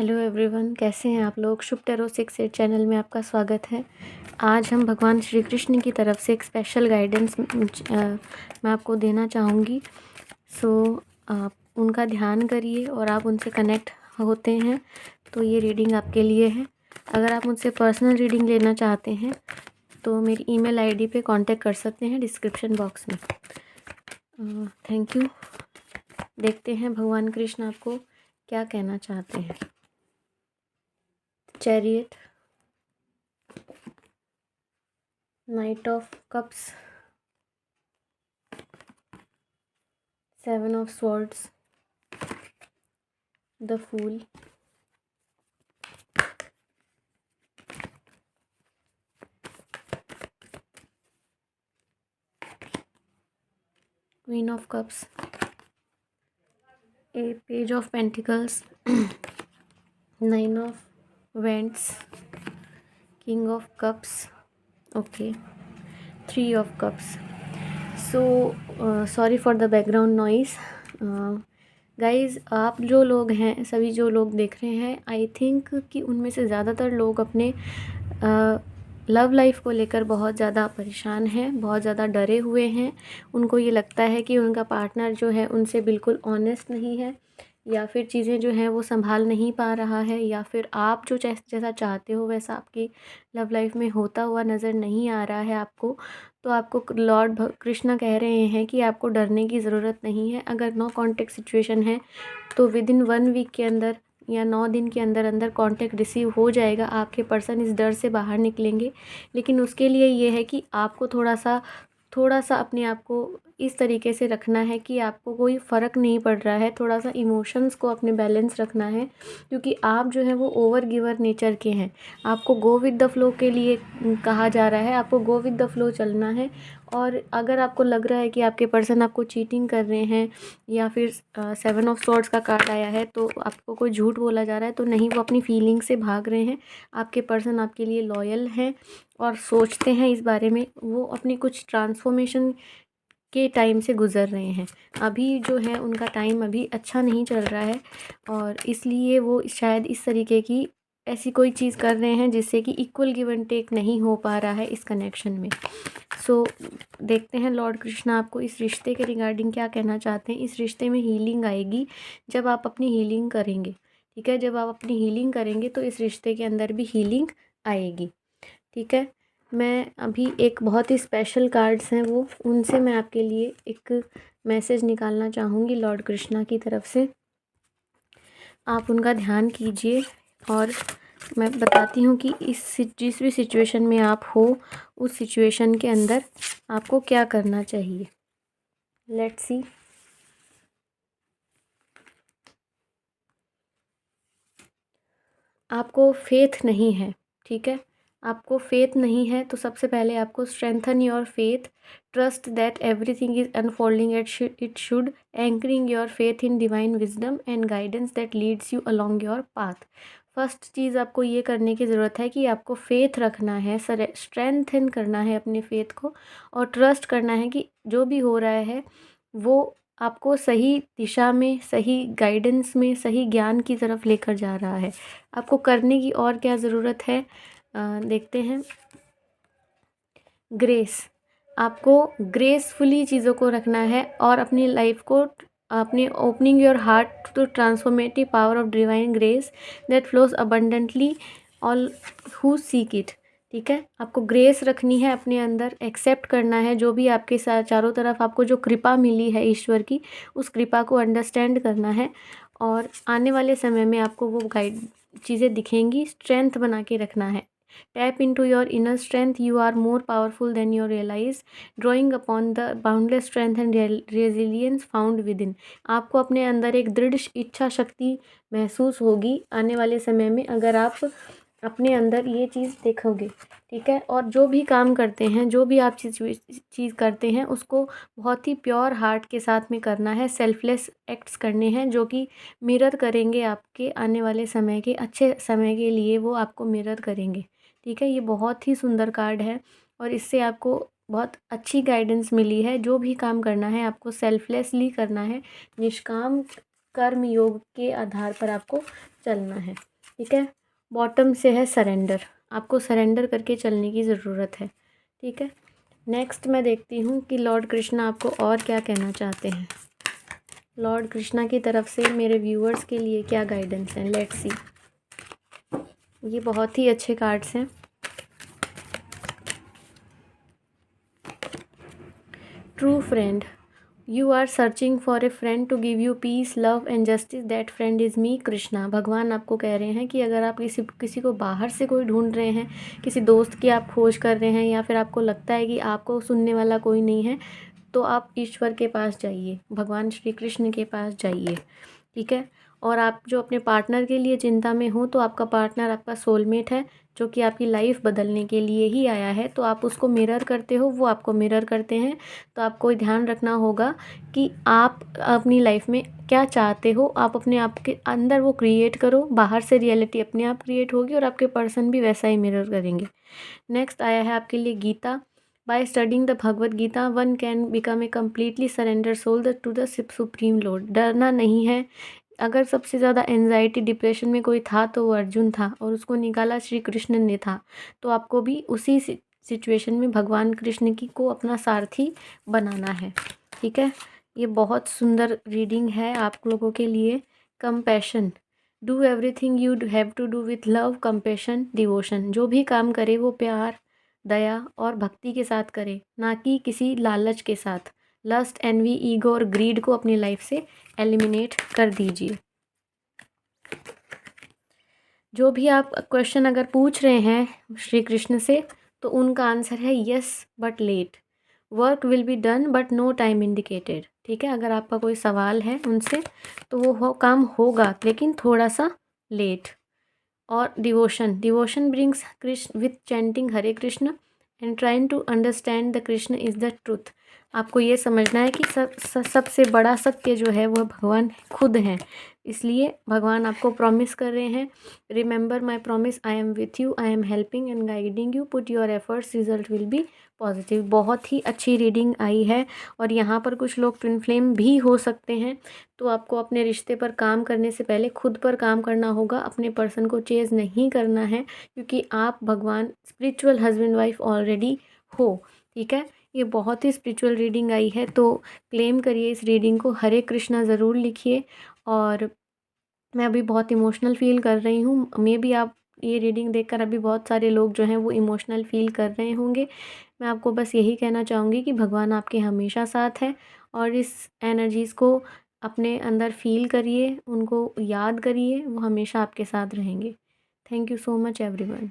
Hello everyone, कैसे हैं आप लोग। शुभ टैरो 6-8 चैनल में आपका स्वागत है। आज हम भगवान श्री कृष्ण की तरफ से एक स्पेशल गाइडेंस मैं आपको देना चाहूँगी। आप उनका ध्यान करिए और आप उनसे कनेक्ट होते हैं तो ये रीडिंग आपके लिए है। अगर आप मुझसे पर्सनल रीडिंग लेना चाहते हैं तो मेरी ईमेल आईडी पे कांटेक्ट कर सकते हैं डिस्क्रिप्शन बॉक्स में। Thank you. देखते हैं भगवान कृष्ण आपको क्या कहना चाहते हैं। Chariot, Knight of Cups, Seven of Swords, the Fool, Queen of Cups, a Page of Pentacles, Nine of Wands, King of Cups, okay, Three of Cups. Sorry for the background noise. Guys, आप जो लोग हैं, सभी जो लोग देख रहे हैं, आई थिंक कि उनमें से ज़्यादातर लोग अपने लव लाइफ को लेकर बहुत ज़्यादा परेशान हैं, बहुत ज़्यादा डरे हुए हैं। उनको ये लगता है कि उनका पार्टनर जो है उनसे बिल्कुल ऑनेस्ट नहीं है, या फिर चीज़ें जो हैं वो संभाल नहीं पा रहा है, या फिर आप जो जैसा चाहते हो वैसा आपकी लव लाइफ में होता हुआ नज़र नहीं आ रहा है आपको। तो आपको लॉर्ड कृष्णा कह रहे हैं कि आपको डरने की ज़रूरत नहीं है। अगर नो कांटेक्ट सिचुएशन है तो विदिन 1 वीक के अंदर या 9 दिन के अंदर अंदर कांटेक्ट रिसीव हो जाएगा। आपके पर्सन इस डर से बाहर निकलेंगे, लेकिन उसके लिए ये है कि आपको थोड़ा सा अपने आप को इस तरीके से रखना है कि आपको कोई फ़र्क नहीं पड़ रहा है। थोड़ा सा इमोशंस को अपने बैलेंस रखना है, क्योंकि आप जो है वो ओवर गिवर नेचर के हैं। आपको गो विद द फ्लो के लिए कहा जा रहा है, आपको गो विद द फ्लो चलना है। और अगर आपको लग रहा है कि आपके पर्सन आपको चीटिंग कर रहे हैं, या फिर 7 ऑफ सॉर्ड्स का कार्ड आया है तो आपको कोई झूठ बोला जा रहा है, तो नहीं, वो अपनी फीलिंग से भाग रहे हैं। आपके पर्सन आपके लिए लॉयल हैं और सोचते हैं इस बारे में। वो अपनी कुछ ट्रांसफॉर्मेशन के टाइम से गुज़र रहे हैं। अभी जो है उनका टाइम अभी अच्छा नहीं चल रहा है, और इसलिए वो शायद इस तरीके की ऐसी कोई चीज़ कर रहे हैं जिससे कि इक्वल गिव एंड टेक नहीं हो पा रहा है इस कनेक्शन में। देखते हैं लॉर्ड कृष्णा आपको इस रिश्ते के रिगार्डिंग क्या कहना चाहते हैं। इस रिश्ते में हीलिंग आएगी जब आप अपनी हीलिंग करेंगे, ठीक है। जब आप अपनी हीलिंग करेंगे तो इस रिश्ते के अंदर भी हीलिंग आएगी, ठीक है। मैं अभी एक बहुत ही स्पेशल कार्ड्स हैं वो, उनसे मैं आपके लिए एक मैसेज निकालना चाहूँगी लॉर्ड कृष्णा की तरफ से। आप उनका ध्यान कीजिए और मैं बताती हूँ कि जिस भी सिचुएशन में आप हो उस सिचुएशन के अंदर आपको क्या करना चाहिए। Let's see. आपको फेथ नहीं है, ठीक है। आपको फेथ नहीं है तो सबसे पहले आपको strengthen your faith, trust that everything is unfolding it should, anchoring your faith in divine wisdom and guidance that leads you along your path. First चीज़ आपको ये करने की ज़रूरत है कि आपको फेथ रखना है, स्ट्रेंथन करना है अपने फेथ को, और ट्रस्ट करना है कि जो भी हो रहा है वो आपको सही दिशा में, सही गाइडेंस में, सही ज्ञान की तरफ लेकर जा रहा है। आपको करने की और क्या ज़रूरत है, देखते हैं। ग्रेस, आपको ग्रेसफुली चीज़ों को रखना है और अपनी लाइफ को अपने opening your heart to transformative power of divine grace that flows abundantly all who seek it, ठीक है। आपको ग्रेस रखनी है अपने अंदर, एक्सेप्ट करना है जो भी आपके साथ चारों तरफ आपको जो कृपा मिली है ईश्वर की, उस कृपा को अंडरस्टैंड करना है। और आने वाले समय में आपको वो गाइड चीज़ें दिखेंगी, स्ट्रेंथ बना के रखना है। Tap into your inner strength, you are more powerful than you realize, drawing upon the boundless strength and resilience found within। आपको अपने अंदर एक दृढ़ इच्छा शक्ति महसूस होगी आने वाले समय में अगर आप अपने अंदर ये चीज़ देखोगे, ठीक है। और जो भी काम करते हैं, जो भी आप चीज़ करते हैं, उसको बहुत ही प्योर हार्ट के साथ में करना है। सेल्फलेस एक्ट्स करने हैं जो कि मिरर करेंगे आपके आने वाले समय के अच्छे समय के लिए, वो आपको मिरर करेंगे, ठीक है। ये बहुत ही सुंदर कार्ड है और इससे आपको बहुत अच्छी गाइडेंस मिली है। जो भी काम करना है आपको सेल्फलेसली करना है, निष्काम कर्म योग के आधार पर आपको चलना है। ठीक है। बॉटम से है सरेंडर, आपको सरेंडर करके चलने की ज़रूरत है। ठीक है। नेक्स्ट मैं देखती हूँ कि लॉर्ड कृष्णा आपको और क्या कहना चाहते हैं। लॉर्ड कृष्णा की तरफ से मेरे व्यूअर्स के लिए क्या गाइडेंस है, लेट्स सी। ये बहुत ही अच्छे कार्ड्स हैं। True friend, you are searching for a friend to give you peace, love and justice, that friend is me Krishna. भगवान आपको कह रहे हैं कि अगर आप किसी को बाहर से कोई ढूंढ रहे हैं, किसी दोस्त की आप खोज कर रहे हैं, या फिर आपको लगता है कि आपको सुनने वाला कोई नहीं है, तो आप ईश्वर के पास जाइए, भगवान श्री कृष्ण के पास जाइए। ठीक है। और आप जो अपने पार्टनर के लिए चिंता में हो, तो आपका पार्टनर आपका सोलमेट है, जो कि आपकी लाइफ बदलने के लिए ही आया है। तो आप उसको मिरर करते हो, वो आपको मिरर करते हैं। तो आपको ध्यान रखना होगा कि आप अपनी लाइफ में क्या चाहते हो, आप अपने आप के अंदर वो क्रिएट करो, बाहर से रियलिटी अपने आप क्रिएट होगी और आपके पर्सन भी वैसा ही मिरर करेंगे। नेक्स्ट आया है आपके लिए Gita. By studying the Bhagavad Gita one can become a completely surrender soul to the supreme lord. डरना नहीं है। अगर सबसे ज़्यादा एनजाइटी डिप्रेशन में कोई था तो वो अर्जुन था, और उसको निकाला श्री कृष्ण ने था। तो आपको भी उसी सिचुएशन में भगवान कृष्ण की को अपना सारथी बनाना है। ठीक है। ये बहुत सुंदर रीडिंग है आप लोगों के लिए। Compassion, do everything you have to do with love, compassion, devotion. जो भी काम करे वो प्यार, दया और भक्ति के साथ करे, ना कि किसी लालच के साथ। लस्ट, एनवी, ईगो और ग्रीड को अपनी लाइफ से एलिमिनेट कर दीजिए। जो भी आप क्वेश्चन अगर पूछ रहे हैं श्री कृष्ण से, तो उनका आंसर है yes but late. Work will be done but no time indicated. ठीक है। अगर आपका कोई सवाल है उनसे, तो वो काम होगा लेकिन थोड़ा सा लेट। और devotion, devotion brings Krishna with chanting Hare Krishna and trying to understand the Krishna is the truth. आपको ये समझना है कि सबसे बड़ा सत्य जो है वह भगवान खुद हैं। इसलिए भगवान आपको प्रॉमिस कर रहे हैं, remember my promise, I am with you, I am helping and guiding you, put your efforts, result will be positive. बहुत ही अच्छी रीडिंग आई है। और यहाँ पर कुछ लोग ट्विन फ्लेम भी हो सकते हैं। तो आपको अपने रिश्ते पर काम करने से पहले खुद पर काम करना होगा। अपने पर्सन को चेज़ नहीं करना है, क्योंकि आप भगवान स्पिरिचुअल हस्बैंड वाइफ ऑलरेडी हो। ठीक है। ये बहुत ही स्पिरिचुअल रीडिंग आई है, तो क्लेम करिए इस रीडिंग को, हरे कृष्णा ज़रूर लिखिए। और मैं अभी बहुत इमोशनल फ़ील कर रही हूँ। मे बी आप ये रीडिंग देखकर अभी बहुत सारे लोग जो हैं वो इमोशनल फ़ील कर रहे होंगे। मैं आपको बस यही कहना चाहूँगी कि भगवान आपके हमेशा साथ है, और इस एनर्जीज़ को अपने अंदर फ़ील करिए, उनको याद करिए, वो हमेशा आपके साथ रहेंगे। Thank you so much everyone.